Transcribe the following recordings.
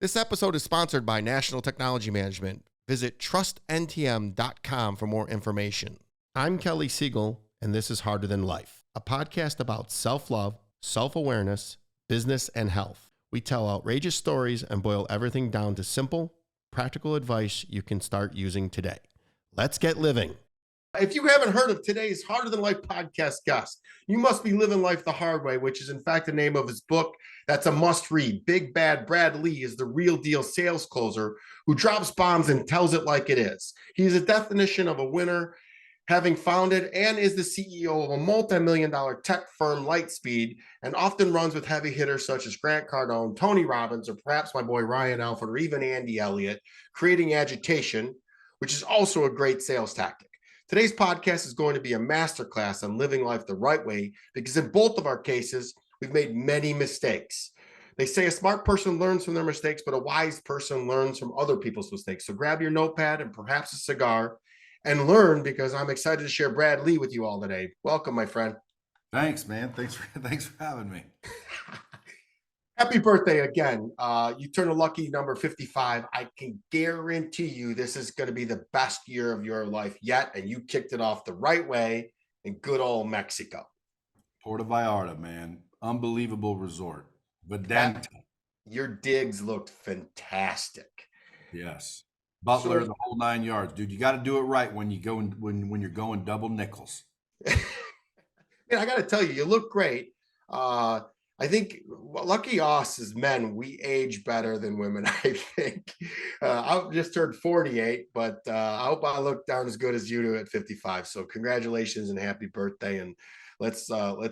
This episode is sponsored by National Technology Management. Visit trustntm.com for more information. I'm Kelly Siegel, and this is Harder Than Life, a podcast about self-love, self-awareness, business, and health. We tell outrageous stories and boil everything down to simple, practical advice you can start using today. Let's get living. If you haven't heard of today's Harder Than Life podcast guest, you must be living life the hard way, which is in fact the name of his book. That's a must read. Big Bad Brad Lea is the real deal sales closer who drops bombs and tells it like it is. He's a definition of a winner, having founded and is the CEO of a multi-million-dollar tech firm, Lightspeed, and often runs with heavy hitters such as Grant Cardone, Tony Robbins, or perhaps my boy Ryan Alford, or even Andy Elliott, creating agitation, which is also a great sales tactic. Today's podcast is going to be a masterclass on living life the right way, because in both of our cases, we've made many mistakes. They say a smart person learns from their mistakes, but a wise person learns from other people's mistakes. So grab your notepad and perhaps a cigar and learn, because I'm excited to share Brad Lea with you all today. Welcome, my friend. Thanks, man. Thanks for having me. Happy birthday again. You turned a lucky number 55. I can guarantee you this is going to be the best year of your life yet, and you kicked it off the right way in good old Mexico. Puerto Vallarta, man. Unbelievable resort. Vedanta. Your digs looked fantastic. Yes. Butler, the whole 9 yards. Dude, you got to do it right when you go when you're going double nickels. Man, I got to tell you, you look great. I think lucky us as men, we age better than women, I think. I just turned 48, but I hope I look down as good as you do at 55. So congratulations and happy birthday. And let's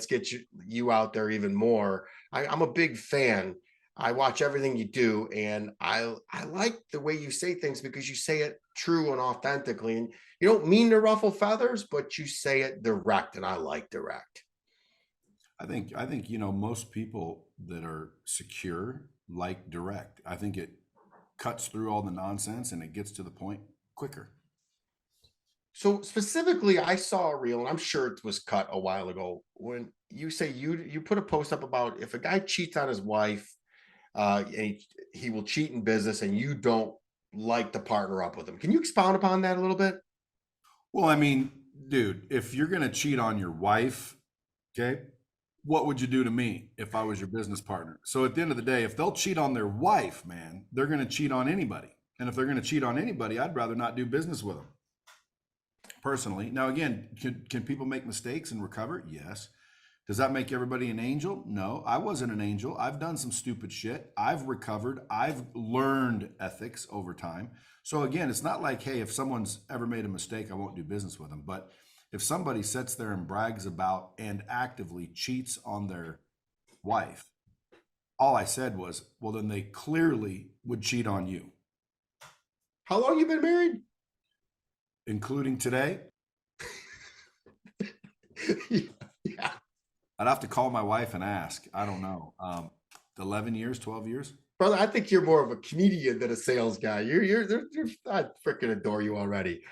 get you out there even more. I'm a big fan. I watch everything you do, and I like the way you say things, because you say it true and authentically. And you don't mean to ruffle feathers, but you say it direct, and I like direct. I think most people that are secure like direct. I think it cuts through all the nonsense and it gets to the point quicker. So specifically, I saw a reel, and I'm sure it was cut a while ago, when you say you put a post up about if a guy cheats on his wife, and he will cheat in business, and you don't like to partner up with him. Can you expound upon that a little bit? Well, I mean, dude, if you're going to cheat on your wife, okay, what would you do to me if I was your business partner? So at the end of the day, if they'll cheat on their wife, man, they're going to cheat on anybody. And if they're going to cheat on anybody, I'd rather not do business with them personally. Now, again, can people make mistakes and recover? Yes. Does that make everybody an angel? No, I wasn't an angel. I've done some stupid shit. I've recovered. I've learned ethics over time. So again, it's not like, hey, if someone's ever made a mistake, I won't do business with them. But if somebody sits there and brags about and actively cheats on their wife, all I said was, well, then they clearly would cheat on you. How long you been married? Including today? Yeah. I'd have to call my wife and ask. I don't know. 11 years, 12 years? Brother, I think you're more of a comedian than a sales guy. I freaking adore you already.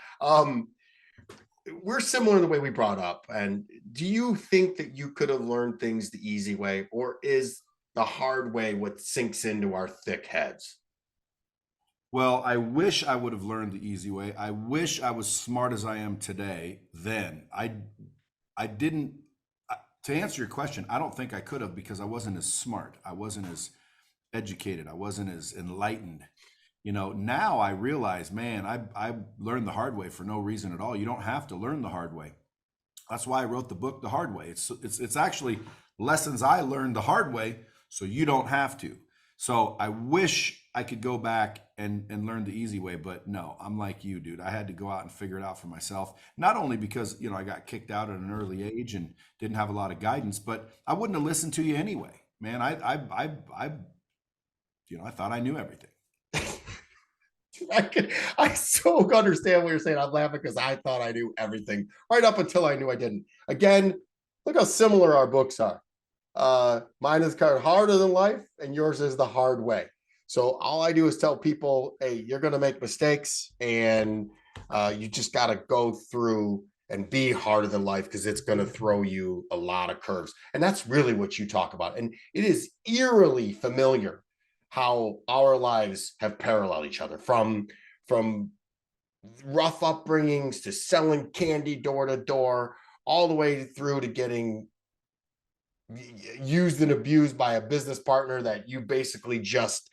We're similar in the way we brought up. And do you think that you could have learned things the easy way, or is the hard way what sinks into our thick heads? Well, I wish I would have learned the easy way. I wish I was smart as I am today. Then I didn't. To answer your question, I don't think I could have, because I wasn't as smart. I wasn't as educated. I wasn't as enlightened. Now I realize, man, I learned the hard way for no reason at all. You don't have to learn the hard way. That's why I wrote the book The Hard Way. It's actually lessons I learned the hard way, so you don't have to. So I wish I could go back and learn the easy way, but no, I'm like you, dude. I had to go out and figure it out for myself. Not only because, I got kicked out at an early age and didn't have a lot of guidance, but I wouldn't have listened to you anyway, man. I thought I knew everything. I so understand what you're saying. I'm laughing because I thought I knew everything right up until I knew I didn't. Again, look how similar our books are. Mine is kind of harder than life, and yours is the hard way. So all I do is tell people, hey, you're going to make mistakes, and you just got to go through and be harder than life, because it's going to throw you a lot of curves. And that's really what you talk about. And it is eerily familiar how our lives have paralleled each other from rough upbringings to selling candy door to door, all the way through to getting used and abused by a business partner that you basically just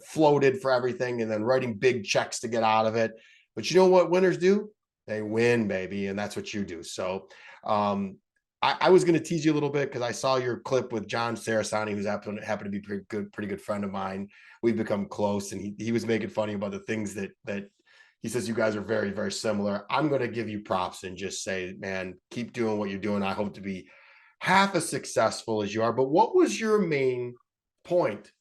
floated for everything, and then writing big checks to get out of it. But you know what winners do? They win, baby. And that's what you do. So I was going to tease you a little bit because I saw your clip with John Sarasani, who's happened to be a pretty good friend of mine. We've become close, and he was making funny about the things that he says you guys are very, very similar. I'm going to give you props and just say, man, keep doing what you're doing. I hope to be half as successful as you are. But what was your main point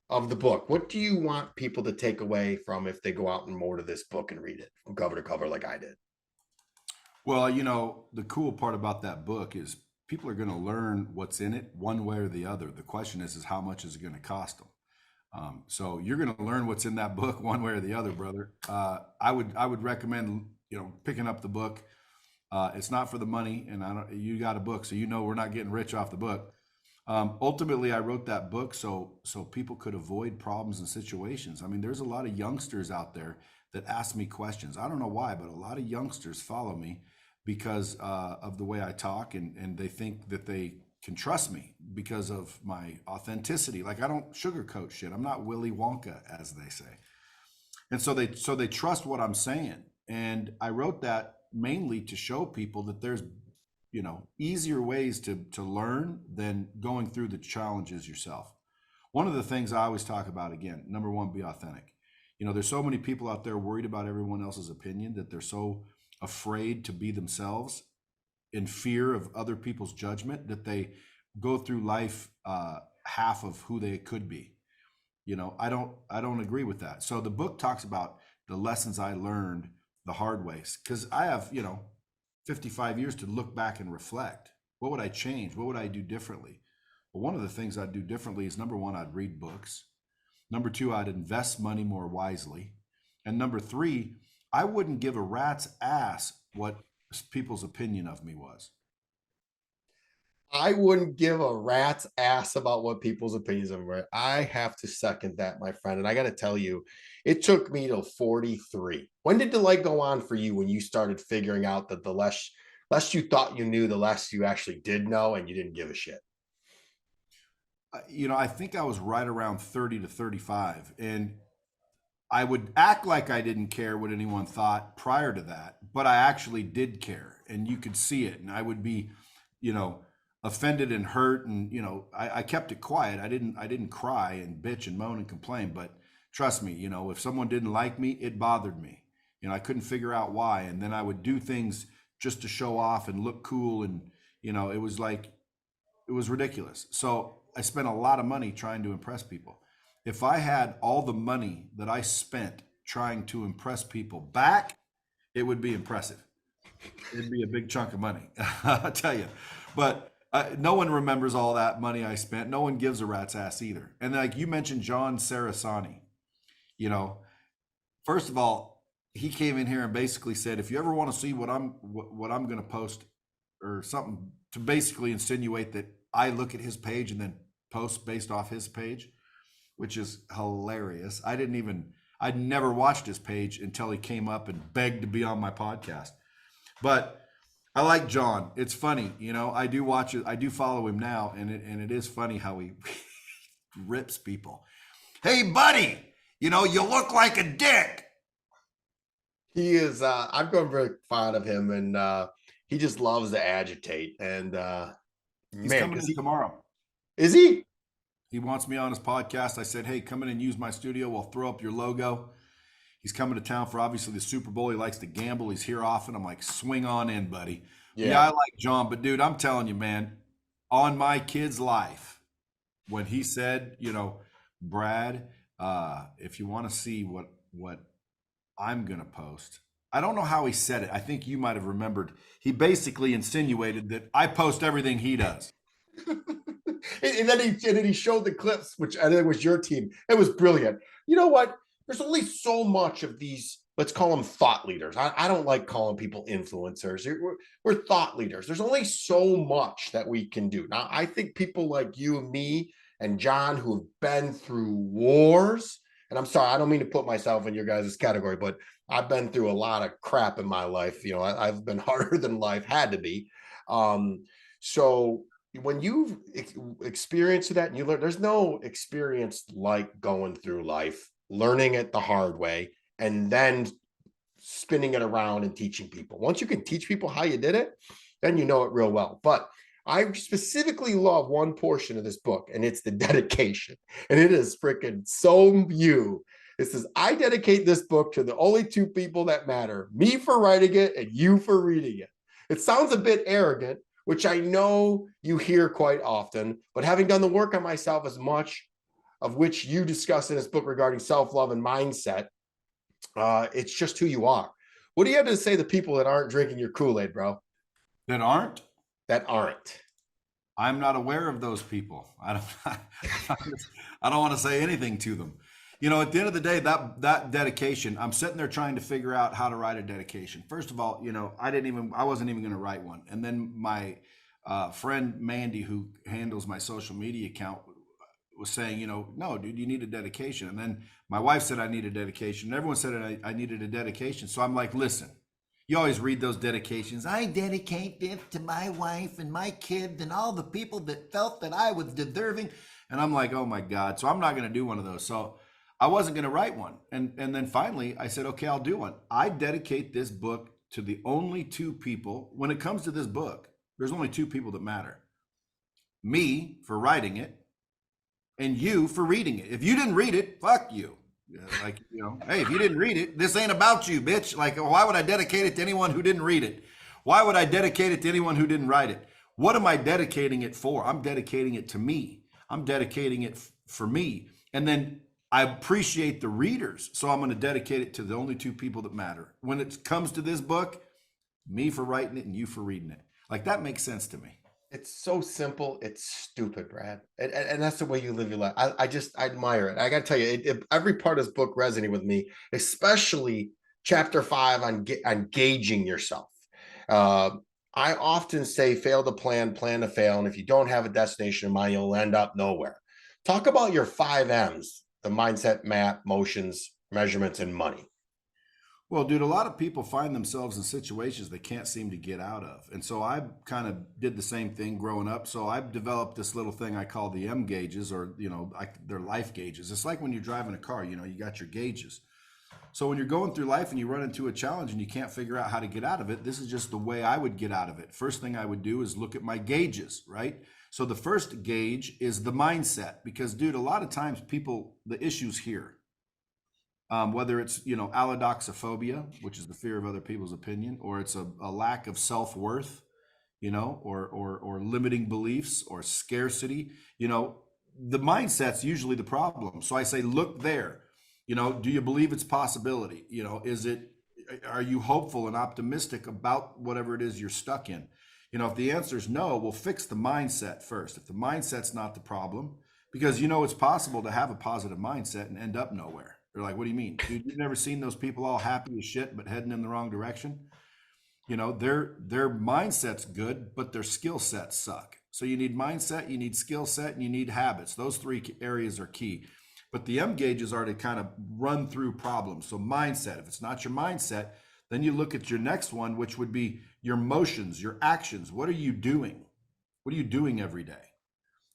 of the book? What do you want people to take away from if they go out and more to this book and read it from cover to cover like I did? Well, the cool part about that book is people are going to learn what's in it one way or the other. The question is how much is it going to cost them? So you're going to learn what's in that book one way or the other, brother. I would recommend, picking up the book. It's not for the money, and you got a book, so we're not getting rich off the book. Ultimately, I wrote that book so people could avoid problems and situations. I mean, there's a lot of youngsters out there that ask me questions. I don't know why, but a lot of youngsters follow me because of the way I talk, and they think that they can trust me because of my authenticity. Like, I don't sugarcoat shit. I'm not Willy Wonka, as they say. And so they trust what I'm saying. And I wrote that mainly to show people that there's easier ways to learn than going through the challenges yourself. One of the things I always talk about, again, number one, be authentic. There's so many people out there worried about everyone else's opinion that they're so afraid to be themselves, in fear of other people's judgment, that they go through life half of who they could be. I don't agree with that. So the book talks about the lessons I learned the hard ways, because I have 55 years to look back and reflect. What would I change? What would I do differently? Well, one of the things I'd do differently is, number one, I'd read books. Number two, I'd invest money more wisely. And number three, I wouldn't give a rat's ass what people's opinion of me was. I wouldn't give a rat's ass about what people's opinions of me. I have to second that, my friend. And I got to tell you, it took me till 43. When did the light go on for you when you started figuring out that the less you thought you knew, the less you actually did know, and you didn't give a shit? I think I was right around 30 to 35. And I would act like I didn't care what anyone thought prior to that, but I actually did care, and you could see it. And I would be, offended and hurt, and I kept it quiet. I didn't cry and bitch and moan and complain. But trust me, if someone didn't like me, it bothered me. I couldn't figure out why, and then I would do things just to show off and look cool, and it was ridiculous. So I spent a lot of money trying to impress people. If I had all the money that I spent trying to impress people back, it would be impressive. It'd be a big chunk of money, I'll tell you. But no one remembers all that money I spent. No one gives a rat's ass either. And like you mentioned, John Sarasani, first of all, he came in here and basically said, if you ever want to see what I'm going to post, or something to basically insinuate that I look at his page and then post based off his page, which is hilarious. I'd never watched his page until he came up and begged to be on my podcast. But I like John. It's funny, I do watch it. I do follow him now, and it is funny how he rips people. Hey, buddy, you look like a dick. He is. I've grown very fond of him, and he just loves to agitate. And he's coming in tomorrow. Is he? He wants me on his podcast. I said, hey, come in and use my studio. We'll throw up your logo. He's coming to town for, obviously, the Super Bowl. He likes to gamble. He's here often. I'm like, swing on in, buddy. Yeah, I like John. But, dude, I'm telling you, man, on my kid's life, when he said, Brad, if you want to see what I'm going to post, I don't know how he said it. I think you might have remembered. He basically insinuated that I post everything he does. And then he showed the clips, which I think was your team. It was brilliant. You know what? There's only so much of these, let's call them thought leaders. I don't like calling people influencers. We're thought leaders. There's only so much that we can do. Now, I think people like you and me and John who have been through wars. And I'm sorry, I don't mean to put myself in your guys' category, but I've been through a lot of crap in my life. You know, I've been harder than life had to be. So when you've experienced that and you learn, there's no experience like going through life, learning it the hard way, and then spinning it around and teaching people. Once you can teach people how you did it, then you know it real well. But I specifically love one portion of this book, and it's the dedication. And it is freaking so you. It says, I dedicate this book to the only two people that matter, me for writing it and you for reading it. It sounds a bit arrogant, which I know you hear quite often, but having done the work on myself as much of which you discuss in this book regarding self-love and mindset, it's just who you are. What do you have to say to people that aren't drinking your Kool-Aid, bro? That aren't? That aren't. I'm not aware of those people. I don't want to say anything to them. You know, at the end of the day, that dedication, I'm sitting there trying to figure out how to write a dedication. First of all, you know, I wasn't even going to write one. And then my friend Mandy, who handles my social media account, was saying, you know, no, dude, you need a dedication. And then my wife said I need a dedication. And everyone said I needed a dedication. So I'm like, listen, you always read those dedications. I dedicate this to my wife and my kids and all the people that felt that I was deserving. And I'm like, oh my God. So I'm not going to do one of those. So I wasn't going to write one. And then finally I said, okay, I'll do one. I dedicate this book to the only two people. When it comes to this book, there's only two people that matter. Me for writing it and you for reading it. If you didn't read it, fuck you. Like, you know, hey, if you didn't read it, this ain't about you, bitch. Like, why would I dedicate it to anyone who didn't read it? Why would I dedicate it to anyone who didn't write it? What am I dedicating it for? I'm dedicating it to me. I'm dedicating it for me. And then I appreciate the readers. So I'm going to dedicate it to the only two people that matter. When it comes to this book, me for writing it and you for reading it. Like, that makes sense to me. It's so simple. It's stupid, Brad. And that's the way you live your life. I admire it. I got to tell you, every part of this book resonated with me, especially chapter 5 on gauging yourself. I often say, fail to plan to fail. And if you don't have a destination in mind, you'll end up nowhere. Talk about your 5 M's, the mindset, map, motions, measurements, and money. Well, dude, a lot of people find themselves in situations they can't seem to get out of. And so I kind of did the same thing growing up. So I've developed this little thing I call the M gauges, or, you know, they're life gauges. It's like when you're driving a car, you know, you got your gauges. So when you're going through life and you run into a challenge and you can't figure out how to get out of it, this is just the way I would get out of it. First thing I would do is look at my gauges, right? So the first gauge is the mindset, because, dude, a lot of times the issue's here. Whether it's, you know, allodoxophobia, which is the fear of other people's opinion, or it's a lack of self-worth, you know, or limiting beliefs or scarcity, you know, the mindset's usually the problem. So I say, look there, you know, do you believe it's possibility? You know, are you hopeful and optimistic about whatever it is you're stuck in? You know, if the answer is no, we'll fix the mindset first. If the mindset's not the problem, because, you know, it's possible to have a positive mindset and end up nowhere. They're like, what do you mean? Dude, you've never seen those people all happy as shit, but heading in the wrong direction? You know, their mindset's good, but their skill sets suck. So you need mindset, you need skill set, and you need habits. Those 3 areas are key. But the M gauges are to kind of run through problems. So mindset, if it's not your mindset, then you look at your next one, which would be your motions, your actions. What are you doing? What are you doing every day?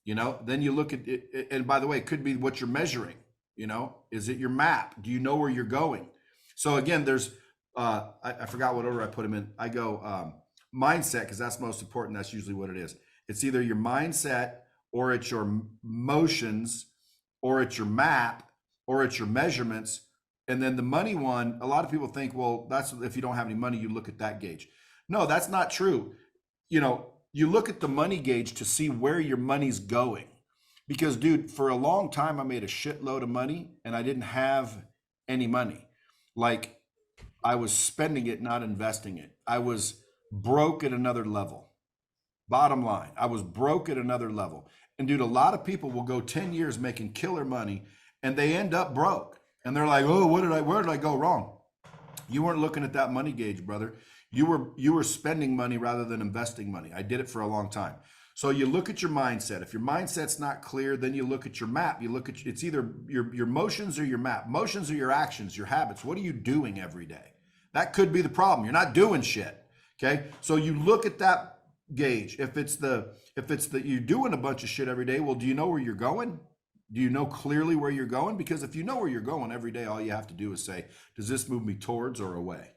You know, then you look at it, and by the way, it could be what you're measuring. You know, is it your map? Do you know where you're going? So again, there's, I forgot what order I put them in. I go mindset, because that's most important. That's usually what it is. It's either your mindset, or it's your motions, or it's your map, or it's your measurements. And then the money one, a lot of people think, well, that's if you don't have any money, you look at that gauge. No, that's not true. You know, you look at the money gauge to see where your money's going. Because, dude, for a long time, I made a shitload of money and I didn't have any money. Like, I was spending it, not investing it. I was broke at another level. Bottom line, I was broke at another level. And, dude, a lot of people will go 10 years making killer money and they end up broke. And they're like, oh, where did I go wrong? You weren't looking at that money gauge, brother. You were spending money rather than investing money. I did it for a long time. So you look at your mindset. If your mindset's not clear, then you look at your map. You look at, it's either your motions or your map. Motions are your actions, your habits. What are you doing every day? That could be the problem. You're not doing shit. Okay. So you look at that gauge. If it's the you're doing a bunch of shit every day, well, do you know where you're going? Do you know clearly where you're going? Because if you know where you're going every day, all you have to do is say, does this move me towards or away?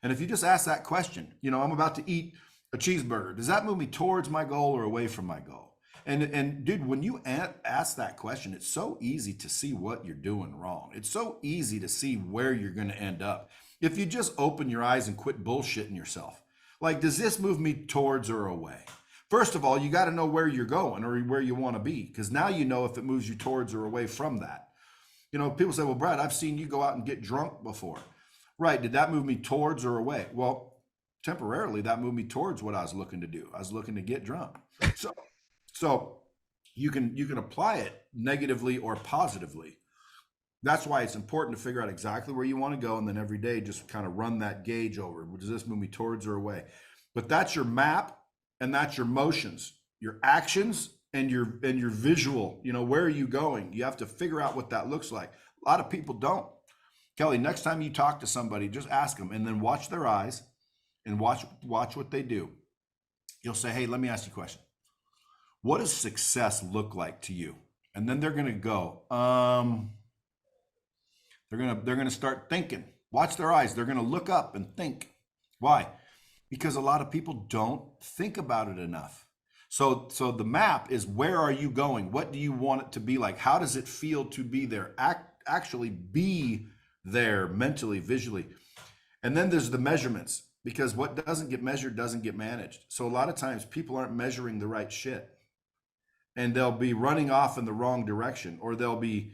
And if you just ask that question, I'm about to eat a cheeseburger. Does that move me towards my goal or away from my goal? And dude, when you ask that question, it's so easy to see what you're doing wrong. It's so easy to see where you're going to end up. If you just open your eyes and quit bullshitting yourself, like, does this move me towards or away? First of all, you got to know where you're going or where you want to be, because now you know if it moves you towards or away from that. People say, well, Brad, I've seen you go out and get drunk before. Right. Did that move me towards or away? Well, temporarily, that moved me towards what I was looking to do. I was looking to get drunk. So you can apply it negatively or positively. That's why it's important to figure out exactly where you want to go, and then every day just kind of run that gauge over. Does this move me towards or away? But that's your map, and that's your motions, your actions, and your visual. Where are you going? You have to figure out what that looks like. A lot of people don't. Kelly, next time you talk to somebody, just ask them and then watch their eyes and watch what they do. You'll say, hey, let me ask you a question. What does success look like to you? And then they're going to go, they're going to start thinking. Watch their eyes. They're going to look up and think. Why? Because a lot of people don't think about it enough. So the map is, where are you going? What do you want it to be like? How does it feel to be there? Actually be there mentally, visually. And then there's the measurements, because what doesn't get measured doesn't get managed. So a lot of times people aren't measuring the right shit, and they'll be running off in the wrong direction, or they'll be,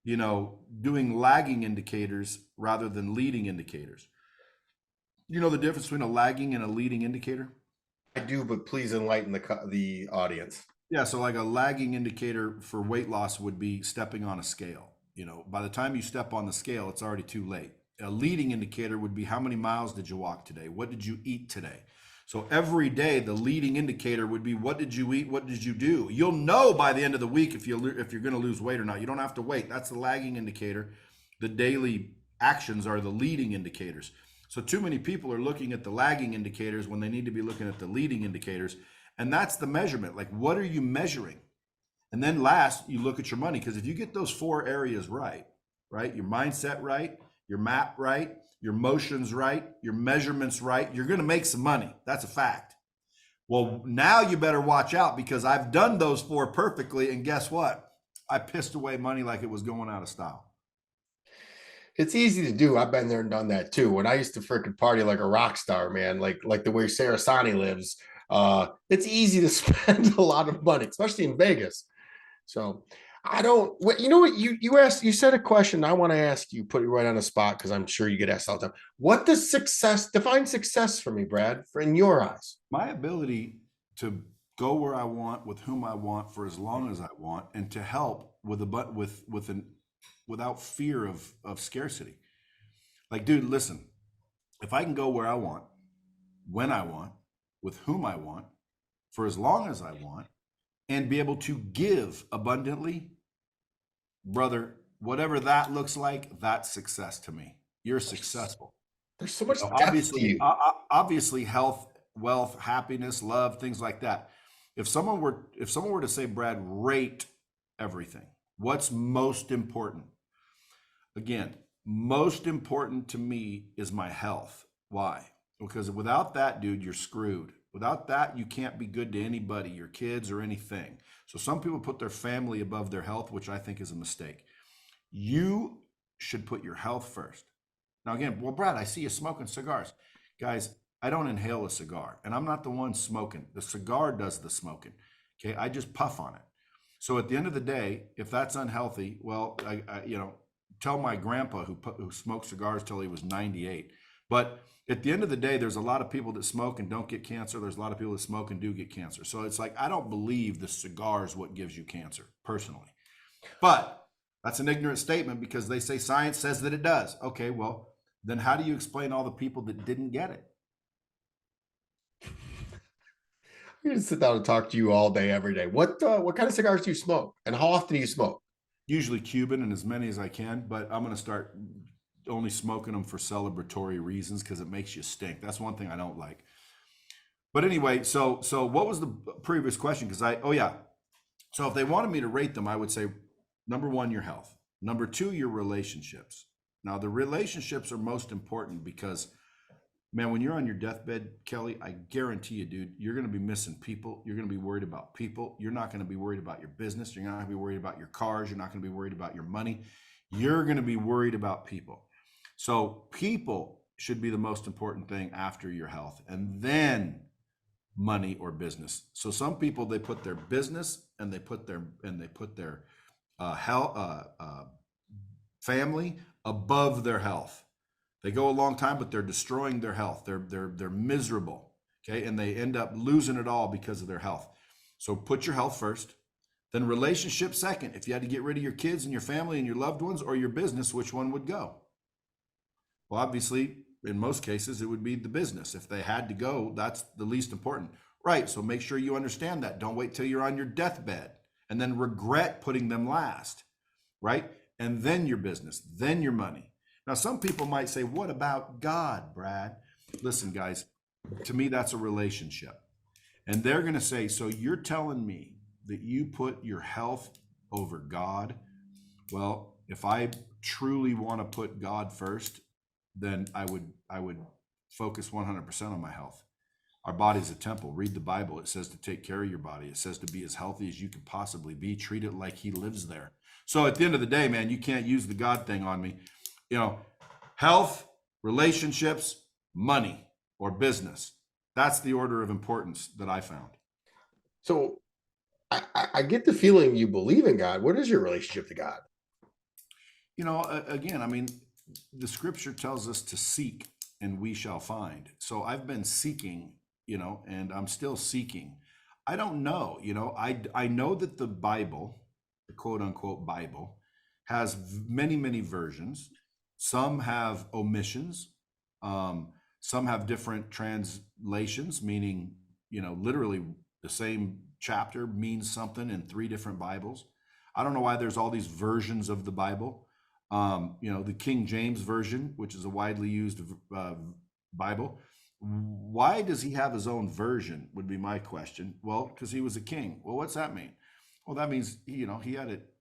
doing lagging indicators rather than leading indicators. You know the difference between a lagging and a leading indicator? I do, but please enlighten the audience. Yeah. So like a lagging indicator for weight loss would be stepping on a scale. By the time you step on the scale, it's already too late. A leading indicator would be, how many miles did you walk today? What did you eat today? So every day, the leading indicator would be, what did you eat? What did you do? You'll know by the end of the week if you're going to lose weight or not. You don't have to wait. That's the lagging indicator. The daily actions are the leading indicators. So too many people are looking at the lagging indicators when they need to be looking at the leading indicators. And that's the measurement. Like, what are you measuring? And then last, you look at your money, because if you get those 4 areas right, your mindset right, your map right, your motions right, your measurements right, you're going to make some money. That's a fact. Well, now you better watch out, because I've done those 4 perfectly, and guess what? I pissed away money like it was going out of style. It's easy to do. I've been there and done that too. When I used to freaking party like a rock star, man, like the way Sarasani lives, it's easy to spend a lot of money, especially in Vegas. So I don't, what you asked, you said a question I want to ask you, put you right on the spot, because I'm sure you get asked all the time. What does define success for me, Brad, in your eyes? My ability to go where I want, with whom I want, for as long as I want, and to help without fear of scarcity. Like, dude, listen, if I can go where I want, when I want, with whom I want, for as long as I want, and be able to give abundantly, brother, whatever that looks like, that's success to me. You're successful. There's so much depth to you. Obviously, health, wealth, happiness, love, things like that. If someone were to say, Brad, rate everything, what's most important? Again, most important to me is my health. Why? Because without that, dude, you're screwed. Without that, you can't be good to anybody, your kids or anything. So some people put their family above their health, which I think is a mistake. You should put your health first. Now, again, well, Brad, I see you smoking cigars. Guys, I don't inhale a cigar, and I'm not the one smoking. The cigar does the smoking. Okay, I just puff on it. So at the end of the day, if that's unhealthy, well, I tell my grandpa who smoked cigars till he was 98. But at the end of the day, there's a lot of people that smoke and don't get cancer. There's a lot of people that smoke and do get cancer. So it's like, I don't believe the cigar is what gives you cancer, personally. But that's an ignorant statement, because they say science says that it does. Okay, well, then how do you explain all the people that didn't get it? We just sit down and talk to you all day, every day. What kind of cigars do you smoke, and how often do you smoke? Usually Cuban and as many as I can, but I'm going to start only smoking them for celebratory reasons because it makes you stink. That's one thing I don't like. But anyway, so what was the previous question? So if they wanted me to rate them, I would say number one, your health. Number two, your relationships. Now the relationships are most important because, man, when you're on your deathbed, Kelly, I guarantee you, dude, you're going to be missing people. You're going to be worried about people. You're not going to be worried about your business. You're not going to be worried about your cars. You're not going to be worried about your money. You're going to be worried about people. So people should be the most important thing after your health, and then money or business. So some people, they put their business and they put their health, family above their health. They go a long time, but they're destroying their health. They're miserable, okay, and they end up losing it all because of their health. So put your health first, then relationship second. If you had to get rid of your kids and your family and your loved ones or your business, which one would go? Well, obviously, in most cases, it would be the business. If they had to go, that's the least important. Right, so make sure you understand that. Don't wait till you're on your deathbed and then regret putting them last, right? And then your business, then your money. Now, some people might say, what about God, Brad? Listen, guys, to me, that's a relationship. And they're going to say, so you're telling me that you put your health over God? Well, if I truly want to put God first, then I would focus 100% on my health. Our body's a temple. Read the Bible. It says to take care of your body. It says to be as healthy as you can possibly be. Treat it like he lives there. So at the end of the day, man, you can't use the God thing on me. You know, health, relationships, money, or business. That's the order of importance that I found. So I get the feeling you believe in God. What is your relationship to God? You know, again, I mean, the scripture tells us to seek and we shall find. So I've been seeking, you know, and I'm still seeking. I don't know, you know, I know that the Bible, the quote unquote Bible, has many, many versions. Some have omissions. Some have different translations, meaning, you know, literally the same chapter means something in 3 different Bibles. I don't know why there's all these versions of the Bible. You know, the King James Version, which is a widely used Bible. Why does he have his own version, would be my question. Well, because he was a king. Well, what's that mean? Well, that means, you know, he had it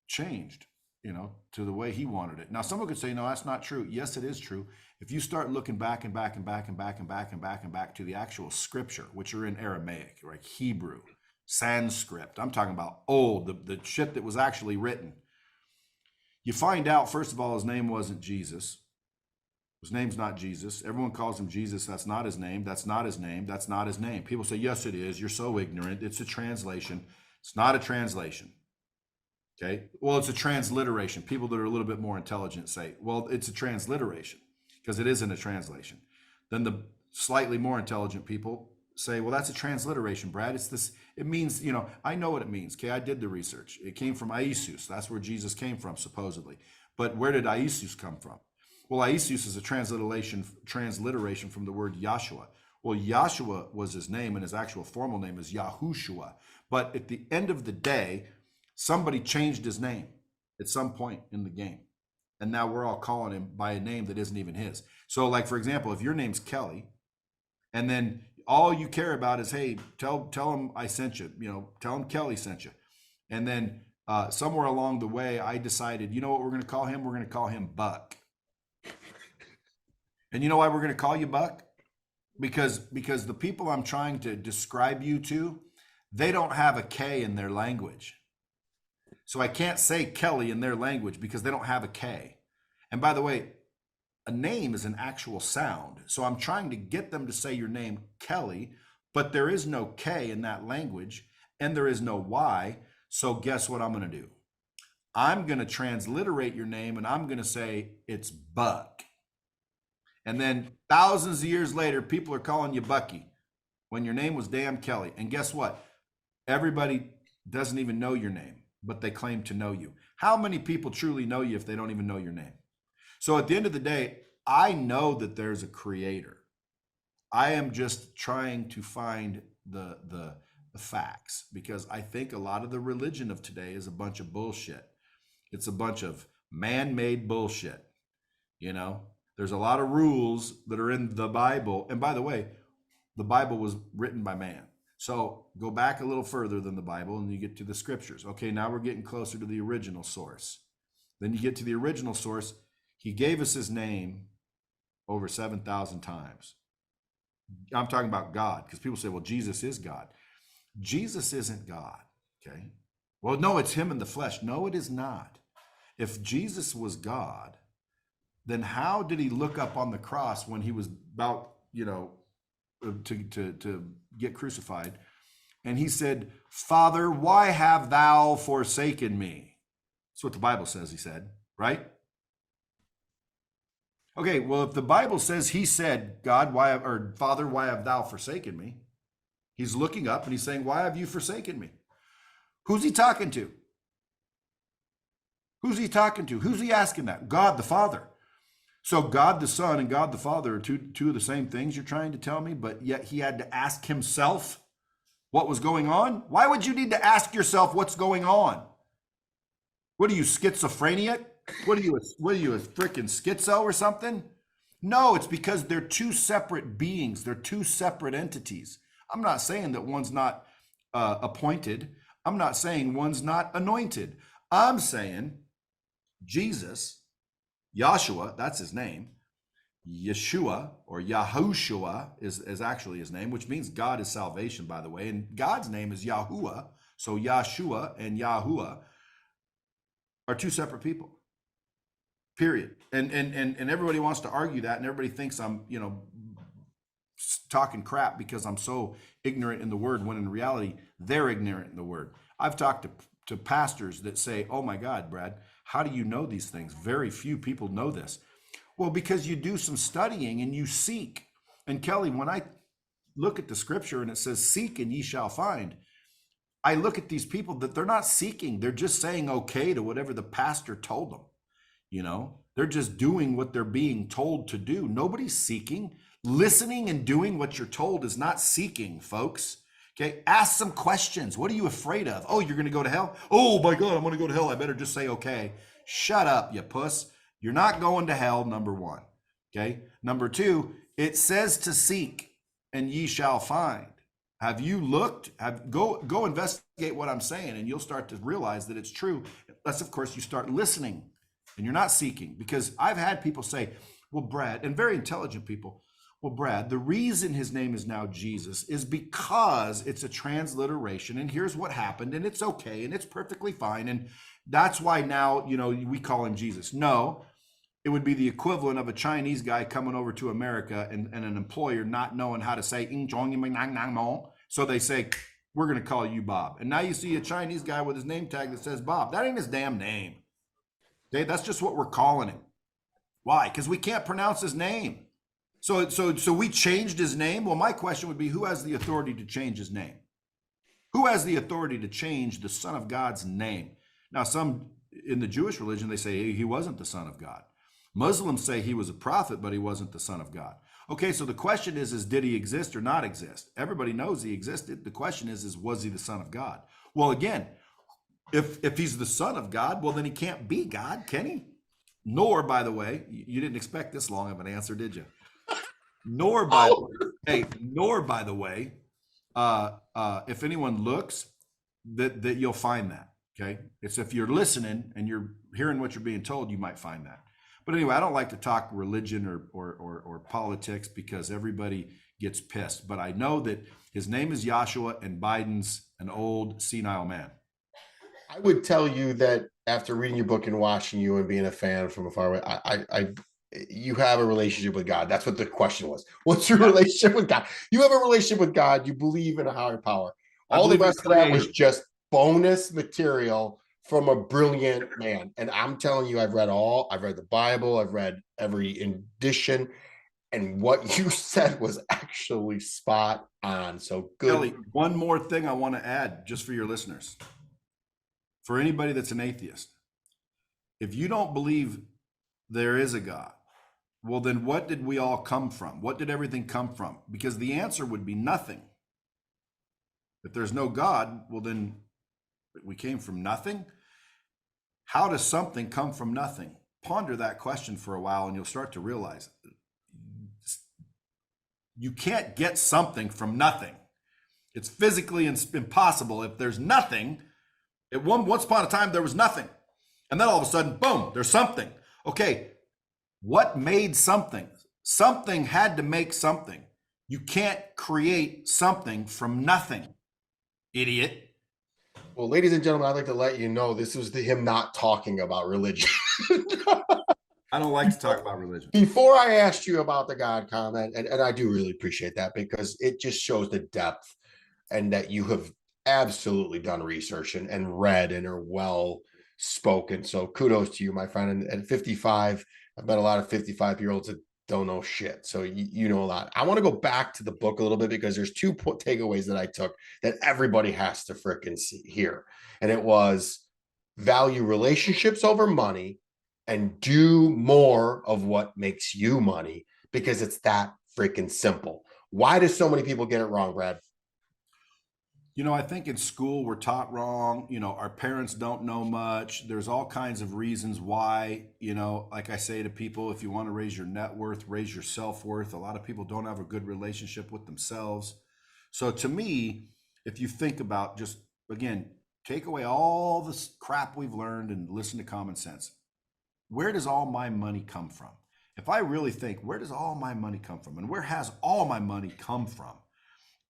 changed, you know, to the way he wanted it. Now, someone could say, no, that's not true. Yes, it is true. If you start looking back and back and back and back and back and back and back to the actual scripture, which are in Aramaic, right? Hebrew, Sanskrit. I'm talking about old, the shit that was actually written. You find out, first of all, his name wasn't Jesus. His name's not Jesus. Everyone calls him Jesus. That's not his name. That's not his name. That's not his name. People say, yes, it is. You're so ignorant. It's a translation. It's not a translation. Okay. Well, it's a transliteration. People that are a little bit more intelligent say, well, it's a transliteration because it isn't a translation. Then the slightly more intelligent people say, well, that's a transliteration, Brad. It's this, it means, you know, I know what it means. Okay. I did the research. It came from Iesus. That's where Jesus came from, supposedly. But where did Iesus come from? Well, Iesus is a transliteration from the word Yahshua. Well, Yahshua was his name, and his actual formal name is Yahushua. But at the end of the day, somebody changed his name at some point in the game. And now we're all calling him by a name that isn't even his. So, like, for example, if your name's Kelly, and then all you care about is, hey, tell him I sent you, you know, tell him Kelly sent you. And then somewhere along the way, I decided, you know what we're going to call him? We're going to call him Buck. And you know why we're going to call you Buck? Because the people I'm trying to describe you to, they don't have a K in their language. So I can't say Kelly in their language because they don't have a K. And by the way, a name is an actual sound. So I'm trying to get them to say your name, Kelly, but there is no K in that language and there is no Y. So guess what I'm going to do? I'm going to transliterate your name and I'm going to say it's Buck. And then thousands of years later, people are calling you Bucky when your name was damn Kelly. And guess what? Everybody doesn't even know your name, but they claim to know you. How many people truly know you if they don't even know your name? So at the end of the day, I know that there's a creator. I am just trying to find the facts, because I think a lot of the religion of today is a bunch of bullshit. It's a bunch of man-made bullshit. You know, there's a lot of rules that are in the Bible. And by the way, the Bible was written by man. So go back a little further than the Bible and you get to the scriptures. Okay, now we're getting closer to the original source. Then you get to the original source. He gave us his name over 7,000 times. I'm talking about God, because people say, well, Jesus is God. Jesus isn't God, okay? Well, no, it's him in the flesh. No, it is not. If Jesus was God, then how did he look up on the cross when he was about, to get crucified? And he said, Father, why have thou forsaken me? That's what the Bible says he said, right? Okay, well, if the Bible says he said, Father, why have thou forsaken me? He's looking up and he's saying, why have you forsaken me? Who's he talking to? Who's he talking to? Who's he asking that? God the Father. So God the Son and God the Father are two of the same things you're trying to tell me, but yet he had to ask himself what was going on? Why would you need to ask yourself what's going on? What are you, schizophrenic? What are you, a freaking schizo or something? No, it's because they're two separate beings. They're two separate entities. I'm not saying that one's not appointed. I'm not saying one's not anointed. I'm saying Jesus, Yahshua, that's his name. Yeshua or Yahushua is actually his name, which means God is salvation, by the way. And God's name is Yahuwah. So Yahshua and Yahuwah are two separate people. Period. And everybody wants to argue that, and everybody thinks I'm, talking crap because I'm so ignorant in the word, when in reality, they're ignorant in the word. I've talked to pastors that say, oh my God, Brad, how do you know these things? Very few people know this. Well, because you do some studying and you seek. And Kelly, when I look at the scripture and it says, seek and ye shall find, I look at these people that they're not seeking. They're just saying okay to whatever the pastor told them. They're just doing what they're being told to do. Nobody's seeking. Listening and doing what you're told is not seeking, folks. Okay, ask some questions. What are you afraid of? Oh, you're going to go to hell? Oh my God, I'm going to go to hell. I better just say okay. Shut up, you puss. You're not going to hell, number one. Okay, number two, it says to seek and ye shall find. Have you looked? Go investigate what I'm saying, and you'll start to realize that it's true. Unless, of course, you start listening and you're not seeking. Because I've had people say, well, Brad, and very intelligent people, well, Brad, the reason his name is now Jesus is because it's a transliteration, and here's what happened, and it's okay, and it's perfectly fine, and that's why now, we call him Jesus. No, it would be the equivalent of a Chinese guy coming over to America and an employer not knowing how to say, so they say, we're going to call you Bob. And now you see a Chinese guy with his name tag that says Bob. That ain't his damn name. Okay, that's just what we're calling him. Why? Because we can't pronounce his name. So we changed his name. Well, my question would be, who has the authority to change his name? Who has the authority to change the Son of God's name? Now, some in the Jewish religion, they say he wasn't the Son of God. Muslims say he was a prophet, but he wasn't the Son of God. Okay, so the question is did he exist or not exist? Everybody knows he existed. The question is was he the Son of God? Well, again, if he's the Son of God, well, then he can't be God, can he? Nor, by the way, you didn't expect this long of an answer, did you? Nor, by the way, if anyone looks, that you'll find that. Okay, it's if you're listening and you're hearing what you're being told, you might find that. But anyway, I don't like to talk religion or politics because everybody gets pissed. But I know that his name is Yahshua and Biden's an old senile man. I would tell you that after reading your book and watching you and being a fan from afar away, you have a relationship with God. That's what the question was. What's your relationship with God? You have a relationship with God. You believe in a higher power. All the rest of that was just bonus material from a brilliant man. And I'm telling you, I've read the Bible. I've read every edition. And what you said was actually spot on. So good. Kelly, one more thing I want to add just for your listeners. For anybody that's an atheist, if you don't believe there is a God, well, then what did we all come from? What did everything come from? Because the answer would be nothing. If there's no God, well, then we came from nothing. How does something come from nothing? Ponder that question for a while and you'll start to realize you can't get something from nothing. It's physically impossible. If there's nothing, once upon a time there was nothing. And then all of a sudden, boom, there's something. Okay, what made something? Something had to make something. You can't create something from nothing, idiot. Well, ladies and gentlemen, I'd like to let you know this was him not talking about religion. I don't like to talk about religion. Before I asked you about the God comment, and I do really appreciate that because it just shows the depth and that you have absolutely done research and read and are well spoken. So kudos to you, my friend. And at 55, I've met a lot of 55-year-olds that don't know shit. So you know a lot. I want to go back to the book a little bit because there's two takeaways that I took that everybody has to frickin' hear. And it was value relationships over money and do more of what makes you money because it's that freaking simple. Why do so many people get it wrong, Brad? I think in school we're taught wrong. Our parents don't know much. There's all kinds of reasons why, like I say to people, if you want to raise your net worth, raise your self-worth. A lot of people don't have a good relationship with themselves. So to me, if you think about just, again, take away all this crap we've learned and listen to common sense. Where does all my money come from? If I really think, where does all my money come from? And where has all my money come from?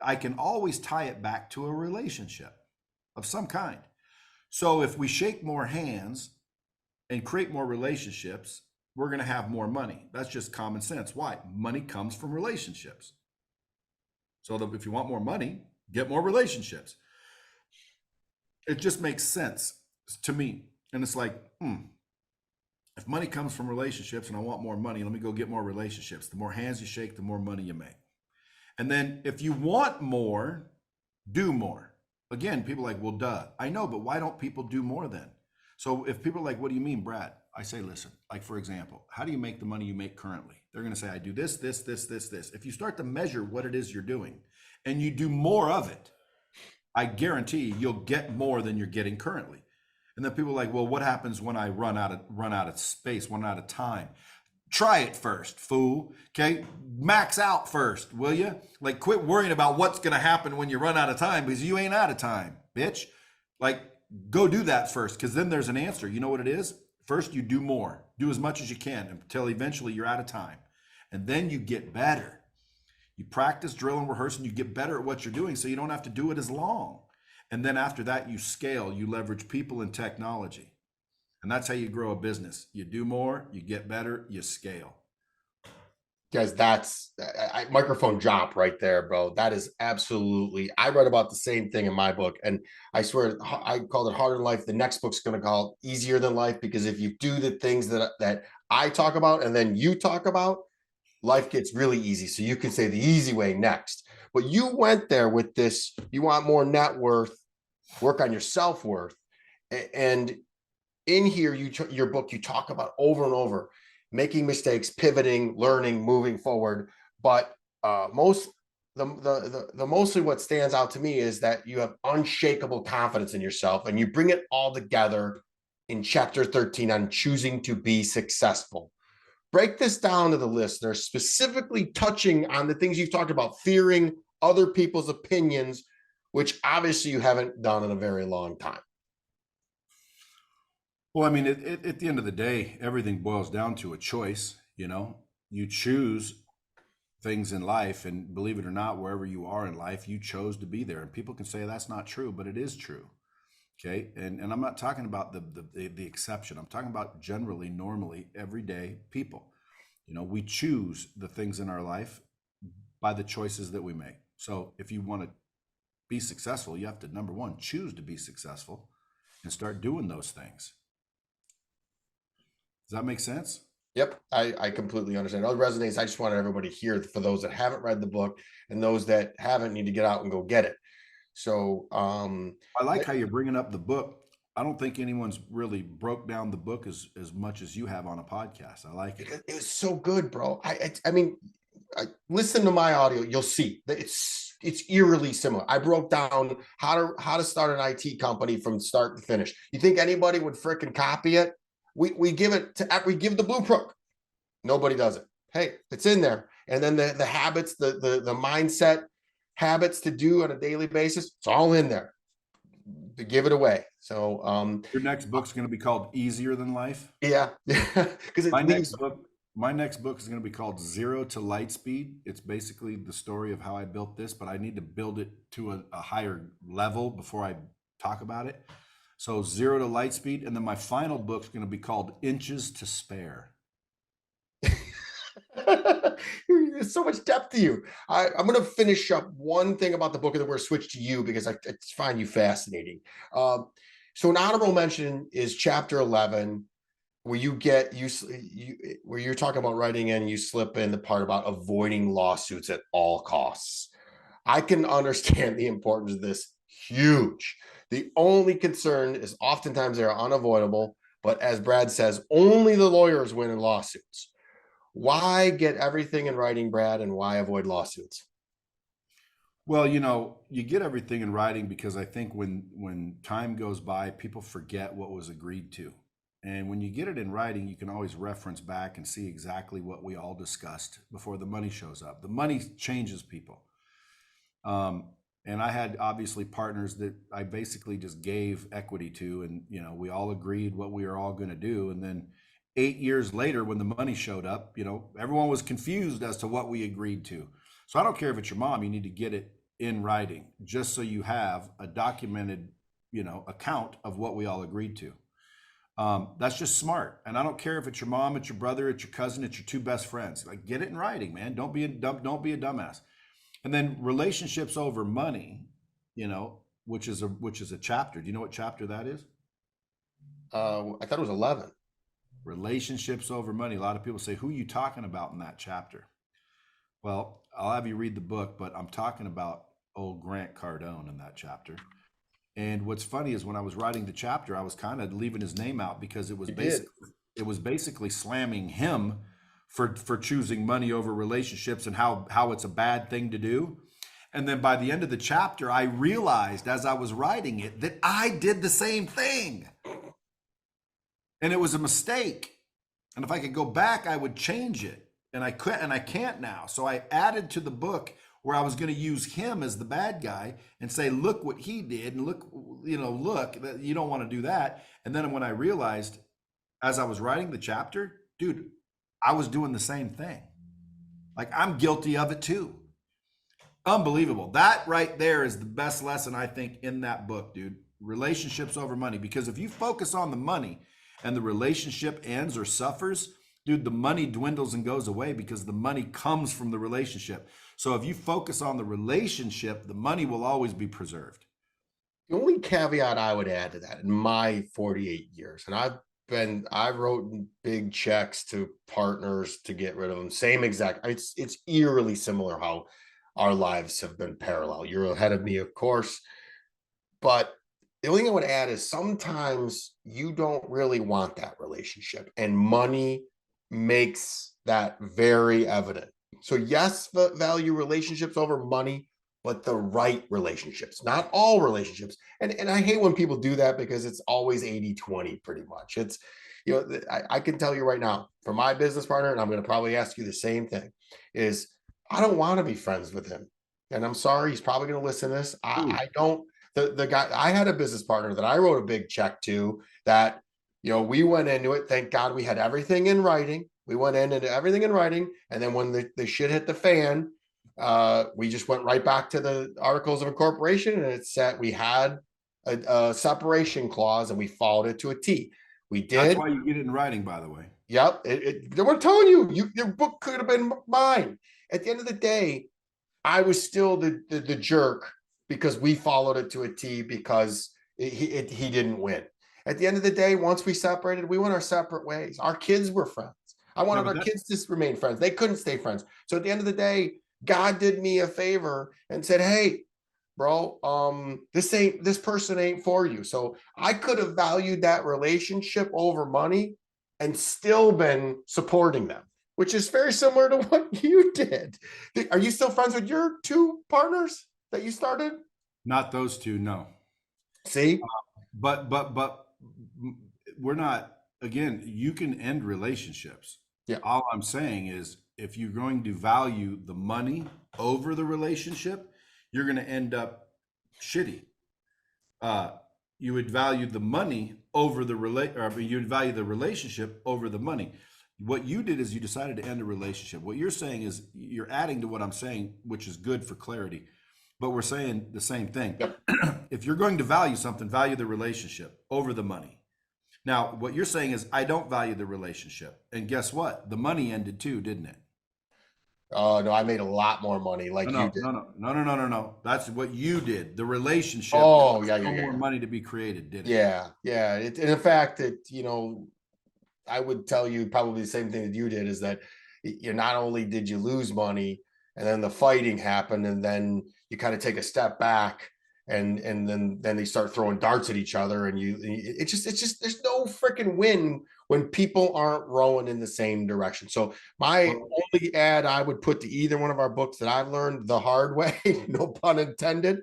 I can always tie it back to a relationship of some kind. So if we shake more hands and create more relationships, we're going to have more money. That's just common sense. Why? Money comes from relationships. So that if you want more money, get more relationships. It just makes sense to me. And it's like, if money comes from relationships and I want more money, let me go get more relationships. The more hands you shake, the more money you make. And then if you want more, do more. Again, people are like, well, duh. I know, but why don't people do more then? So if people are like, what do you mean, Brad? I say, listen, like for example, how do you make the money you make currently? They're going to say, I do this, this, this, this, this. If you start to measure what it is you're doing and you do more of it, I guarantee you'll get more than you're getting currently. And then people are like, well, what happens when I run out of space, run out of time? Try it first, fool. Okay. Max out first, will you? Like, quit worrying about what's going to happen when you run out of time because you ain't out of time, bitch. Like, go do that first because then there's an answer. You know what it is? First, you do more. Do as much as you can until eventually you're out of time. And then you get better. You practice, drill, and rehearse, and you get better at what you're doing so you don't have to do it as long. And then after that, you scale. You leverage people and technology. And that's how you grow a business. You do more, you get better, you scale. Guys, that's microphone drop right there, bro. That is absolutely, I read about the same thing in my book. And I swear I called it Harder Than Life. The next book's going to call it Easier Than Life, because if you do the things that I talk about and then you talk about, life gets really easy. So you can say the easy way next. But you went there with this, you want more net worth, work on your self-worth. And in here, your book, you talk about over and over making mistakes, pivoting, learning, moving forward. But mostly what stands out to me is that you have unshakable confidence in yourself, and you bring it all together in chapter 13 on choosing to be successful. Break this down to the listener, specifically touching on the things you've talked about, fearing other people's opinions, which obviously you haven't done in a very long time. Well, I mean, at the end of the day, everything boils down to a choice. You choose things in life, and believe it or not, wherever you are in life, you chose to be there. And people can say that's not true, but it is true. Okay. And I'm not talking about the exception. I'm talking about generally, normally, everyday people. We choose the things in our life by the choices that we make. So if you want to be successful, you have to, number one, choose to be successful and start doing those things. Does that make sense? Yep, I completely understand. It resonates. I just wanted everybody here, for those that haven't read the book and those that haven't, need to get out and go get it. So I like how you're bringing up the book. I don't think anyone's really broke down the book as much as you have on a podcast. I like it. It was so good, bro. I mean, listen to my audio. You'll see that it's eerily similar. I broke down how to start an IT company from start to finish. You think anybody would fricking copy it? We give the blueprint. Nobody does it. Hey, it's in there. And then the habits, the mindset habits to do on a daily basis, it's all in there. To give it away. So your next book's going to be called Easier Than Life. Yeah, because it leaves. My next book is going to be called Zero to Lightspeed. It's basically the story of how I built this, but I need to build it to a higher level before I talk about it. So Zero to Lightspeed, and then my final book's going to be called Inches to Spare. There's so much depth to you. I'm going to finish up one thing about the book, and then we're going to switch to you because I find you fascinating. So an honorable mention is chapter 11, where where you're talking about writing in, you slip in the part about avoiding lawsuits at all costs. I can understand the importance of this. Huge. The only concern is oftentimes they're unavoidable, but as Brad says, only the lawyers win in lawsuits. Why get everything in writing, Brad, and why avoid lawsuits? Well, you get everything in writing because I think when time goes by, people forget what was agreed to. And when you get it in writing, you can always reference back and see exactly what we all discussed before the money shows up. The money changes people. And I had obviously partners that I basically just gave equity to, and we all agreed what we were all going to do. And then 8 years later, when the money showed up, everyone was confused as to what we agreed to. So I don't care if it's your mom, you need to get it in writing just so you have a documented, account of what we all agreed to. That's just smart. And I don't care if it's your mom, it's your brother, it's your cousin, it's your two best friends. Like, get it in writing, man. Don't be a dumbass. And then relationships over money, which is a chapter. Do you know what chapter that is? I thought it was 11. Relationships over money. A lot of people say, who are you talking about in that chapter? Well, I'll have you read the book, but I'm talking about old Grant Cardone in that chapter. And what's funny is when I was writing the chapter, I was kind of leaving his name out because it was basically slamming him for choosing money over relationships and how it's a bad thing to do. And then by the end of the chapter, I realized as I was writing it that I did the same thing. And it was a mistake. And if I could go back, I would change it. And I couldn't, and I can't now. So I added to the book where I was going to use him as the bad guy and say, look what he did. And look, you don't want to do that. And then when I realized as I was writing the chapter, dude, I was doing the same thing. Like, I'm guilty of it too. Unbelievable. That right there is the best lesson, I think, in that book, dude. Relationships over money. Because if you focus on the money and the relationship ends or suffers, dude, the money dwindles and goes away because the money comes from the relationship. So if you focus on the relationship, the money will always be preserved. The only caveat I would add to that in my 48 years, and I've written big checks to partners to get rid of them. Same exact. It's eerily similar how our lives have been parallel. You're ahead of me, of course, but the only thing I would add is sometimes you don't really want that relationship, and money makes that very evident. So yes, value relationships over money, but the right relationships, not all relationships. And I hate when people do that because it's always 80-20 pretty much. It's, I can tell you right now, for my business partner, and I'm going to probably ask you the same thing, is I don't want to be friends with him. And I'm sorry, he's probably going to listen to this. I don't, the guy, I had a business partner that I wrote a big check to that, we went into it. Thank God we had everything in writing. We went into everything in writing. And then when the shit hit the fan, we just went right back to the articles of incorporation, and it said we had a separation clause, and we followed it to a T. We did. That's why you get it in writing, by the way. Yep. We're telling you, your book could have been mine. At the end of the day, I was still the jerk because we followed it to a T because he didn't win. At the end of the day, once we separated, we went our separate ways. Our kids were friends. I wanted our kids to remain friends. They couldn't stay friends. So at the end of the day, God did me a favor and said, hey, bro, this person ain't for you. So I could have valued that relationship over money and still been supporting them. which is very similar to what you did. Are you still friends with your two partners that you started? Not those two, no. See? But we're not, again, you can end relationships. Yeah. All I'm saying is if you're going to value the money over the relationship, you're going to end up shitty. You would value the money over you'd value the relationship over the money. What you did is you decided to end a relationship. What you're saying is you're adding to what I'm saying, which is good for clarity, but we're saying the same thing. Yep. If you're going to value something, value the relationship over the money. Now, what you're saying is I don't value the relationship. And guess what? The money ended too, didn't it? Oh, no, I made a lot more money like you did. No. That's what you did. The relationship. Oh, yeah, no yeah, more yeah. money to be created, did it? Yeah. And in fact, that, I would tell you probably the same thing that you did is that you not only did you lose money and then the fighting happened and then you kind of take a step back and then they start throwing darts at each other and it's just there's no freaking win when people aren't rowing in the same direction. So my only ad I would put to either one of our books that I've learned the hard way, no pun intended,